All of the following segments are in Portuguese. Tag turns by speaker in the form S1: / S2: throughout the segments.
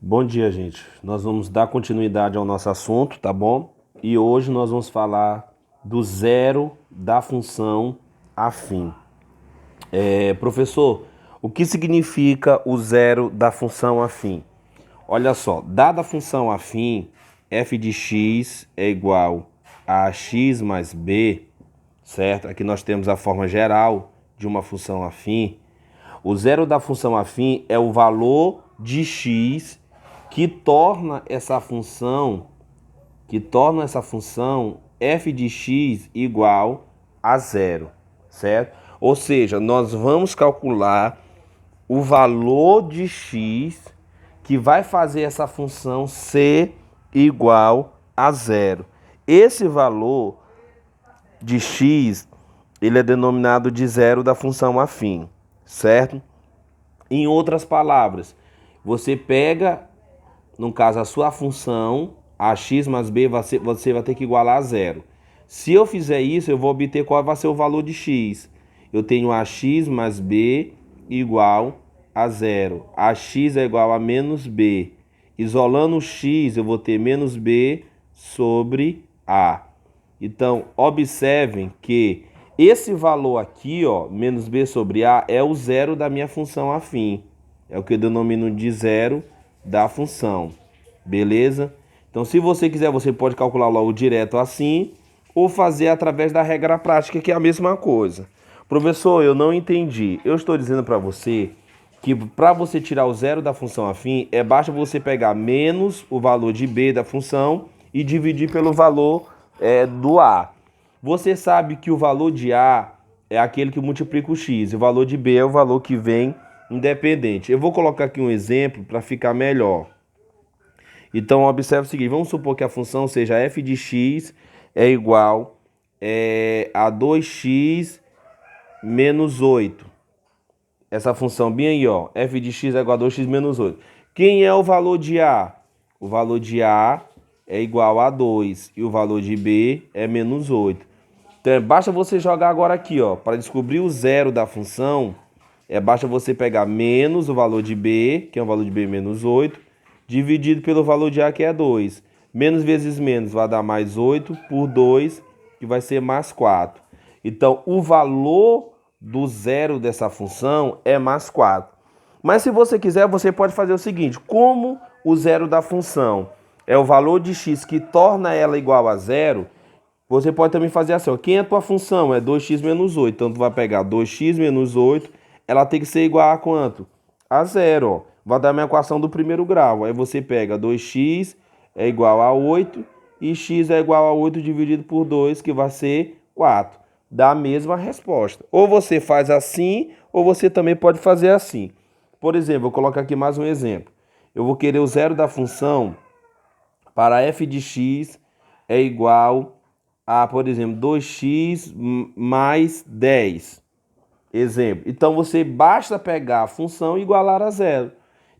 S1: Bom dia, gente. Nós vamos dar continuidade ao nosso assunto, tá bom? E hoje nós vamos falar do zero da função afim. Professor, o que significa o zero da função afim? Olha só, dada a função afim, f de x é igual a x mais b, certo? Aqui nós temos a forma geral de uma função afim. O zero da função afim é o valor de x que torna essa função f de x igual a zero, certo? Ou seja, nós vamos calcular o valor de x que vai fazer essa função ser igual a zero. Esse valor de x, ele é denominado de zero da função afim, certo? Em outras palavras, você pega, no caso, a sua função, a x mais b, você vai ter que igualar a zero. Se eu fizer isso, eu vou obter qual vai ser o valor de x. Eu tenho ax mais b igual a zero. Ax é igual a menos b. Isolando o x, eu vou ter menos b sobre a. Então, observem que esse valor aqui, ó, menos b sobre a, é o zero da minha função afim. É o que eu denomino de zero da função. Beleza? Então, se você quiser, você pode calcular logo direto assim, ou fazer através da regra prática, que é a mesma coisa. Professor, eu não entendi. Eu estou dizendo para você que para você tirar o zero da função afim, basta você pegar menos o valor de b da função e dividir pelo valor do a. Você sabe que o valor de a é aquele que multiplica o x, e o valor de b é o valor que vem independente. Eu vou colocar aqui um exemplo para ficar melhor. Então, observe o seguinte, vamos supor que a função seja f de x é igual a 2x menos 8. Essa função bem aí, ó, f de x é igual a 2x menos 8. Quem é o valor de a? O valor de a é igual a 2 e o valor de b é menos 8. Então, basta você jogar agora aqui, ó, para descobrir o zero da função, basta você pegar menos o valor de b, que é o valor de b menos 8, dividido pelo valor de a, que é 2. Menos vezes menos vai dar mais 8 por 2, que vai ser mais 4. Então, o valor do zero dessa função é mais 4. Mas se você quiser, você pode fazer o seguinte, como o zero da função é o valor de x que torna ela igual a zero, você pode também fazer assim, ó, quem é a tua função? É 2x menos 8. Então, tu vai pegar 2x menos 8, ela tem que ser igual a quanto? A zero, ó. Vai dar a minha equação do primeiro grau. Aí você pega 2x é igual a 8 e x é igual a 8 dividido por 2, que vai ser 4. Dá a mesma resposta. Ou você faz assim, ou você também pode fazer assim. Por exemplo, vou colocar aqui mais um exemplo. Eu vou querer o zero da função para f de x é igual a, por exemplo, 2x mais 10. Exemplo. Então, você basta pegar a função e igualar a zero.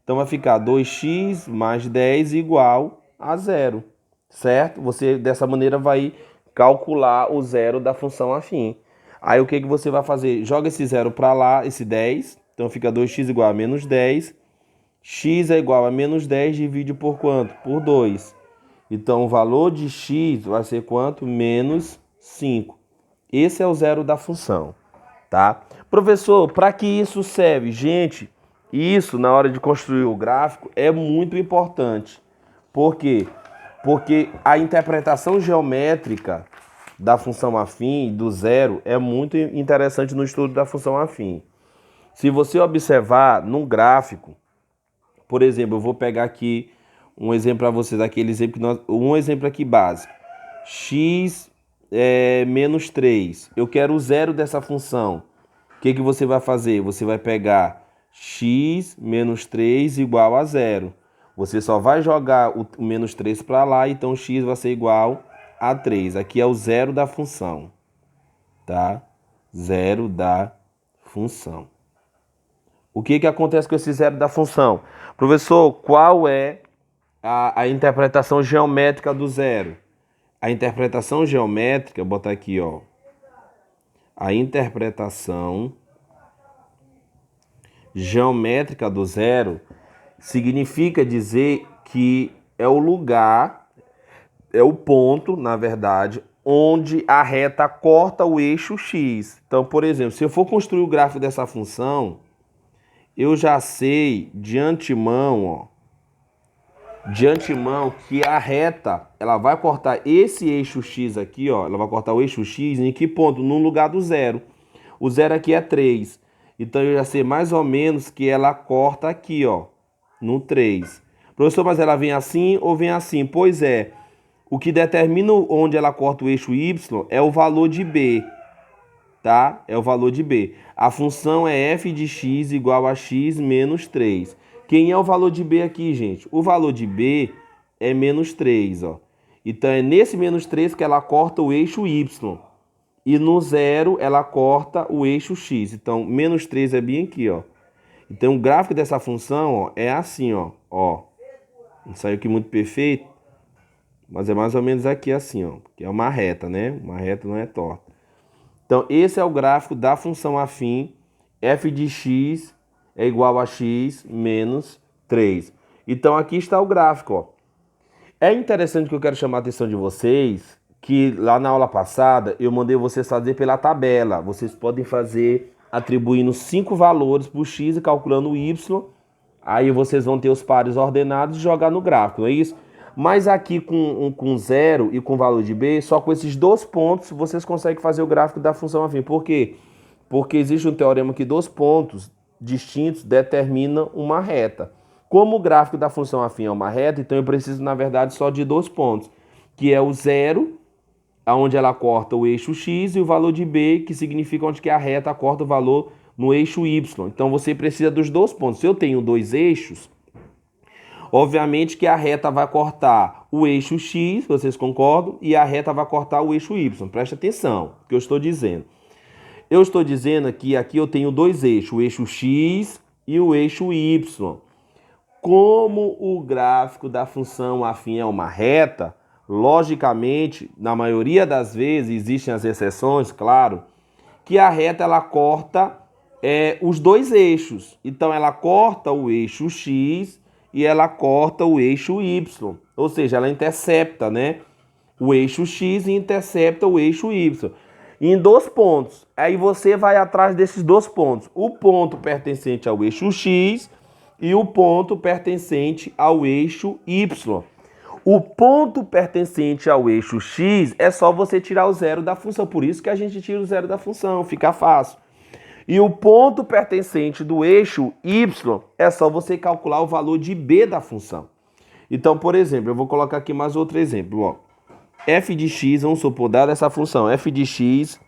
S1: Então, vai ficar 2x mais 10 igual a zero. Certo? Você, dessa maneira, vai calcular o zero da função afim. Aí, o que você vai fazer? Joga esse zero para lá, esse 10. Então, fica 2x igual a menos 10. X é igual a menos 10, divide por quanto? Por 2. Então, o valor de x vai ser quanto? Menos 5. Esse é o zero da função, tá? Professor, para que isso serve? Gente, isso na hora de construir o gráfico é muito importante. Por quê? Porque a interpretação geométrica da função afim, do zero, é muito interessante no estudo da função afim. Se você observar num gráfico, por exemplo, eu vou pegar aqui um exemplo para vocês, aquele exemplo um exemplo aqui básico. X é menos 3. Eu quero o zero dessa função. O que você vai fazer? Você vai pegar x menos 3 igual a zero. Você só vai jogar o menos 3 para lá, então x vai ser igual a 3. Aqui é o zero da função, tá? Zero da função. O que acontece com esse zero da função? Professor, qual é a interpretação geométrica do zero? A interpretação geométrica, vou botar aqui, ó. A interpretação geométrica do zero significa dizer que é o lugar, é o ponto, na verdade, onde a reta corta o eixo x. Então, por exemplo, se eu for construir o gráfico dessa função, eu já sei de antemão, que a reta, ela vai cortar esse eixo x aqui, ó, ela vai cortar o eixo x em que ponto? No lugar do zero. O zero aqui é 3. Então eu já sei mais ou menos que ela corta aqui, ó, no 3. Professor, mas ela vem assim ou vem assim? Pois é, o que determina onde ela corta o eixo y é o valor de b, tá? É o valor de b. A função é f de x igual a x menos 3. Quem é o valor de b aqui, gente? O valor de b é menos 3, ó. Então é nesse menos 3 que ela corta o eixo y. E no zero ela corta o eixo x. Então, menos 3 é bem aqui, ó. Então, o gráfico dessa função, ó, é assim, ó. Não saiu aqui muito perfeito, mas é mais ou menos aqui assim, ó. Que é uma reta, né? Uma reta não é torta. Então, esse é o gráfico da função afim. F de x é igual a x menos 3. Então, aqui está o gráfico, ó. É interessante que eu quero chamar a atenção de vocês que lá na aula passada eu mandei vocês fazer pela tabela. Vocês podem fazer atribuindo 5 valores para o x e calculando o y. Aí vocês vão ter os pares ordenados e jogar no gráfico, não é isso? Mas aqui com 0 e com valor de b, só com esses 2 pontos vocês conseguem fazer o gráfico da função afim. Por quê? Porque existe um teorema que 2 pontos distintos determinam uma reta. Como o gráfico da função afim é uma reta, então eu preciso, na verdade, só de 2 pontos, que é o 0, onde ela corta o eixo x, e o valor de b, que significa onde que a reta corta o valor no eixo y. Então você precisa dos 2 pontos. Se eu tenho 2 eixos, obviamente que a reta vai cortar o eixo x, vocês concordam? E a reta vai cortar o eixo y. Presta atenção no que eu estou dizendo. Eu estou dizendo que aqui eu tenho 2 eixos, o eixo x e o eixo y. Como o gráfico da função afim é uma reta, logicamente, na maioria das vezes, existem as exceções, claro, que a reta ela corta os 2 eixos. Então ela corta o eixo x e ela corta o eixo y. Ou seja, ela intercepta, né, o eixo x e intercepta o eixo y. Em 2 pontos. Aí você vai atrás desses 2 pontos. O ponto pertencente ao eixo x e o ponto pertencente ao eixo y. O ponto pertencente ao eixo x é só você tirar o zero da função. Por isso que a gente tira o zero da função, fica fácil. E o ponto pertencente do eixo y é só você calcular o valor de b da função. Então, por exemplo, eu vou colocar aqui mais outro exemplo. Ó. F de x, vamos supor, dada essa função, f de x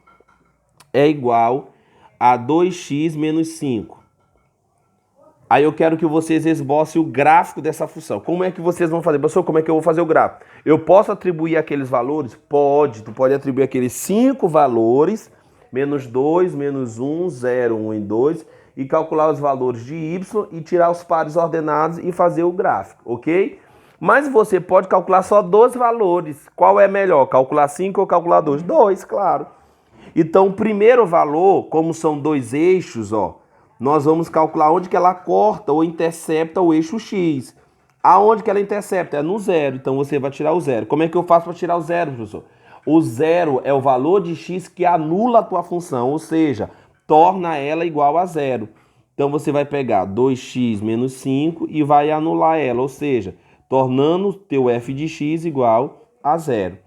S1: é igual a 2x menos 5. Aí eu quero que vocês esbocem o gráfico dessa função. Como é que vocês vão fazer? Professor, como é que eu vou fazer o gráfico? Eu posso atribuir aqueles valores? Pode. Tu pode atribuir aqueles 5 valores, menos 2, menos 1, 0, 1 e 2, e calcular os valores de y e tirar os pares ordenados e fazer o gráfico, ok? Mas você pode calcular só 2 valores. Qual é melhor? Calcular 5 ou calcular 2? 2, claro. Então, o primeiro valor, como são 2 eixos, ó, nós vamos calcular onde que ela corta ou intercepta o eixo x. Aonde que ela intercepta? É no zero. Então você vai tirar o zero. Como é que eu faço para tirar o zero, professor? O zero é o valor de x que anula a tua função, ou seja, torna ela igual a zero. Então você vai pegar 2x menos 5 e vai anular ela, ou seja, tornando teu f de x igual a zero.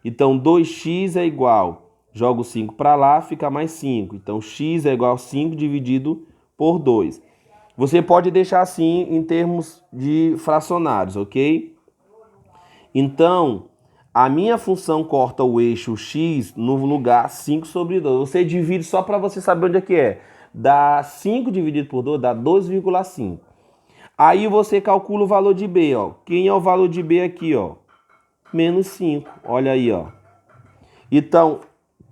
S1: Então 2x é igual, jogo 5 para lá, fica mais 5. Então x é igual a 5 dividido por 2. Você pode deixar assim em termos de fracionários, ok? Então, a minha função corta o eixo x no lugar 5 sobre 2. Você divide só para você saber onde é que é. Dá 5 dividido por 2, dá 2,5. Aí você calcula o valor de b, ó. Quem é o valor de b aqui, ó? Menos 5. Olha aí, ó. Então,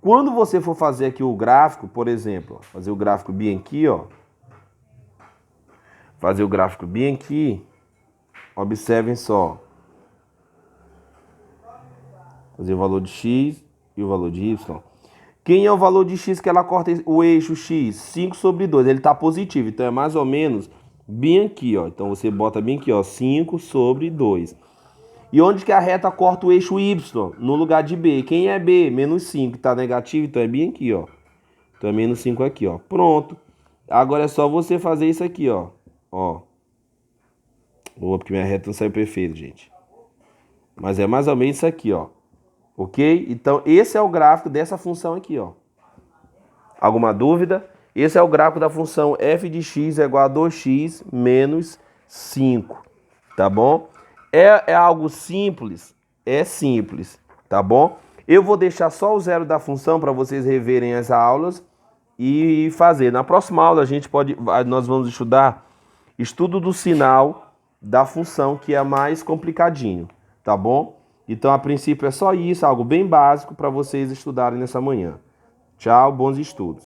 S1: quando você for fazer aqui o gráfico, por exemplo, fazer o gráfico bem aqui, ó. Fazer o gráfico bem aqui. Observem só. Fazer o valor de x e o valor de y. Quem é o valor de x que ela corta o eixo x? 5 sobre 2. Ele está positivo. Então é mais ou menos Bem aqui, ó. Então você bota bem aqui, ó, 5 sobre 2. E onde que a reta corta o eixo Y? No lugar de B. Quem é B? Menos 5. Tá negativo, então é bem aqui, ó. Então é menos 5 aqui, ó. Pronto. Agora é só você fazer isso aqui, ó. Ó. Porque minha reta não saiu perfeita, gente. Mas é mais ou menos isso aqui, ó. Ok? Então esse é o gráfico dessa função aqui, ó. Alguma dúvida? Esse é o gráfico da função f de x é igual a 2x menos 5. Tá bom? É algo simples? É simples, tá bom? Eu vou deixar só o zero da função para vocês reverem as aulas e fazer. Na próxima aula nós vamos estudar estudo do sinal da função, que é mais complicadinho, tá bom? Então, a princípio é só isso, algo bem básico para vocês estudarem nessa manhã. Tchau, bons estudos.